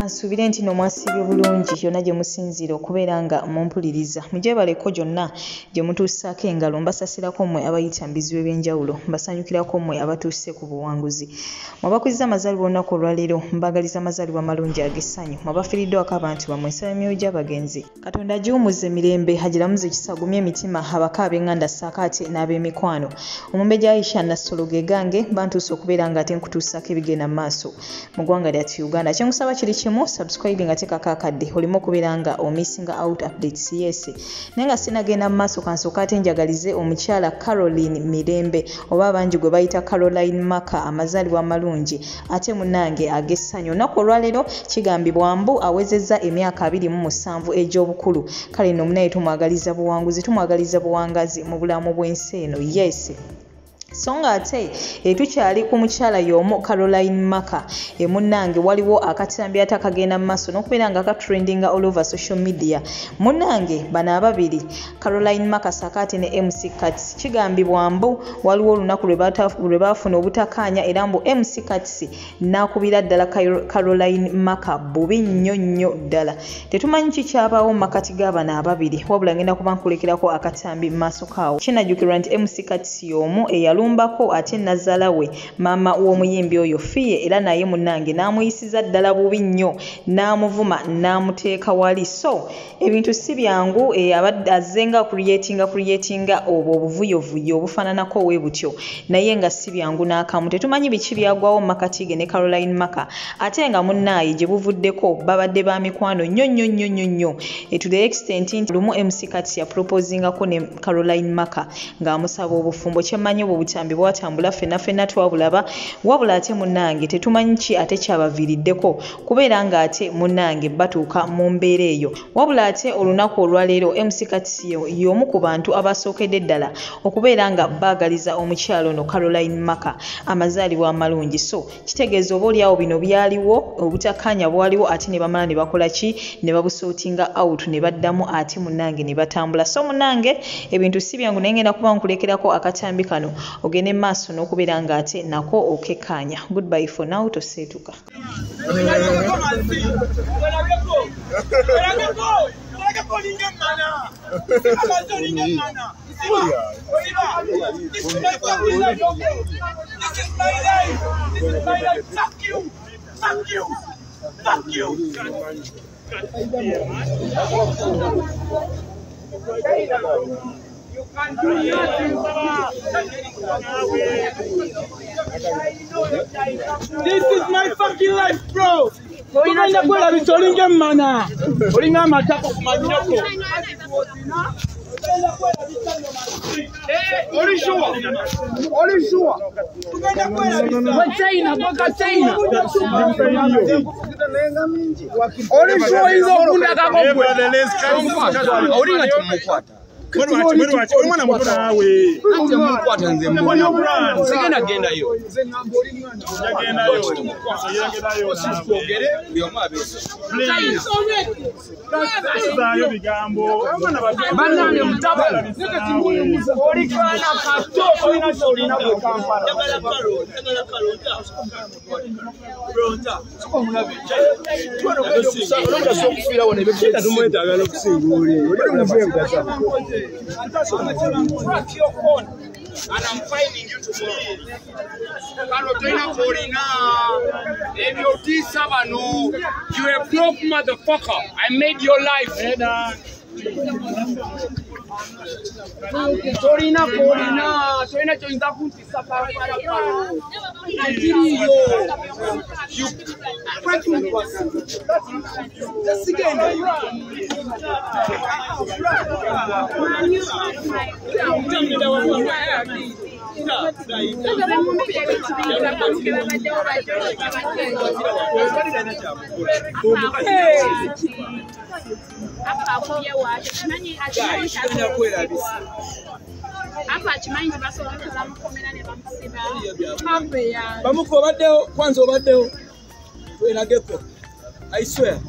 kansubire nti no mwasibye bulungi yonna gye musinziira okubeera nga mumpuliriza mugyebaleko gyonna gye mutuusaako engalo mbasasirako mmwe abayita mbizibu ebyenjawulo mbasanyukirako mmwe abatuuse ku buwanguzi mwabakuziza amazaalibwa olunaku olwaleero mbagaliza amazaalibwa amalungi ag'essanyu mwabafiiriddwako abantu bammwe ensala emyoyo gy'abagenzi katonda agiwummuze emirembe agiramuze ekisagumya emitima abaka ab'enganda saakaate n'ab'emikwano omumbe gya Aisha Nassolo ge gange bantuuse okubeera nga ate nkutuusaako ebigenda mu maaso mu ggwanga lyattu Uganda kyenkusaba kiri kimu subscribe nga teekako akadde olimu okubeera nga omissinga out updates yes naye nga sinagenda mu maaso kansooka ate njagalize omukyala Caroline Mirembe oba abangi gwe bayita Caroline Marcah amazaalibwa amalungi ate munnange ag'essanyu olunaku olwaleero kigambibwa mbu awezezza emyaka 27 egy'obukulu kale nno munaye tumwagaliza buwanguzi tumwagaliza buwangazi mu bulamu bw'ensi eno yes so nga ate tukyali ku mukyala y'omu Caroline Marcah munnange waliwo akatambi ate akagenda mu maaso n'okubeera nga katrendinga all over social media munnange bano ababiri Caroline Marcah saakaate ne MC Kats kigambibwa mbu waliwo olunaku lwe baafuna obutakaanya era mbu MC Kats n'akubira ddala Caroline Marcah bubi nnyo ddala tetumanyi kikyabaawo mu makati g'abano ababiri wabula ngenda kuba nkulekerako akatambi mu maaso kaawo kinajjukirwa nti MC Kats y'omu eyalumbako ate nazzala we maama w'omuyimbi oyo Fiye era naye munnange n'amuyisiza ddala bubi nnyo n'amuvuma n'amuteeka wali so ebintu si byangu abadde azzenga creatinga obwo obuvuyovuyo obufaananako we butyo naye nga si byangu n'akamu tetumanyi biki byagwawo mu makati ge ne Caroline Marcah ate nga munnaayi gye buvuddeko babadde ba mikwano nnyo to the extent nti lumu MC Kats yaproposingako ne Caroline Marcah ng'amusaba obufumbo kyemmanyi obutambi bwatambula ffenna twabulaba wabula ate munnange tetumanyi ki ate kyabaviiriddeko kubeera nga ate munnange batuuka mu mbeera eyo wabula ate olunaku olwaleero MC Kats y'omu ku bantu abasookedde ddala okubeera nga baagaliza omukyalo ono Caroline Marcah amazaalibwa amalungi so kitegeeza oba oliawo bino byaliwo obutakkaanya bwaliwo ate ne bamala ne bakola ki ne babusootinga out ne baddamu ate munnange ne batambula so munnange ebintu si byangu naye ngenda kuba nkulekerako akatambi kano ogende maaso n'okubeera nga ate nako okekkaanya goodbye for now toseetuka This is my fucking life, bro. Tugenda kwera bitolinge mana. Olinga amatako ku manyoko. Oli sure. Tugenda kwera China, boka China. Oli sure izo kunda kakobwe. Olinga tumukwata. Mwana muto nawe ate mukwata nze mwana sigenda genda yo yo bigambo banane mutabala oli kana kato ina solina ku Kampala bronta siko mulabe twano kwenda kusanga ndo sokufira wona ebekita tumwetagala okusinga oli muvuye mugasa and I'm finding you tomorrow. You a broke motherfucker. I made your life. Torina, joinda kunti sapa para. You fucking just again. Bamuko badeo kwanza obadeo wenageko I swear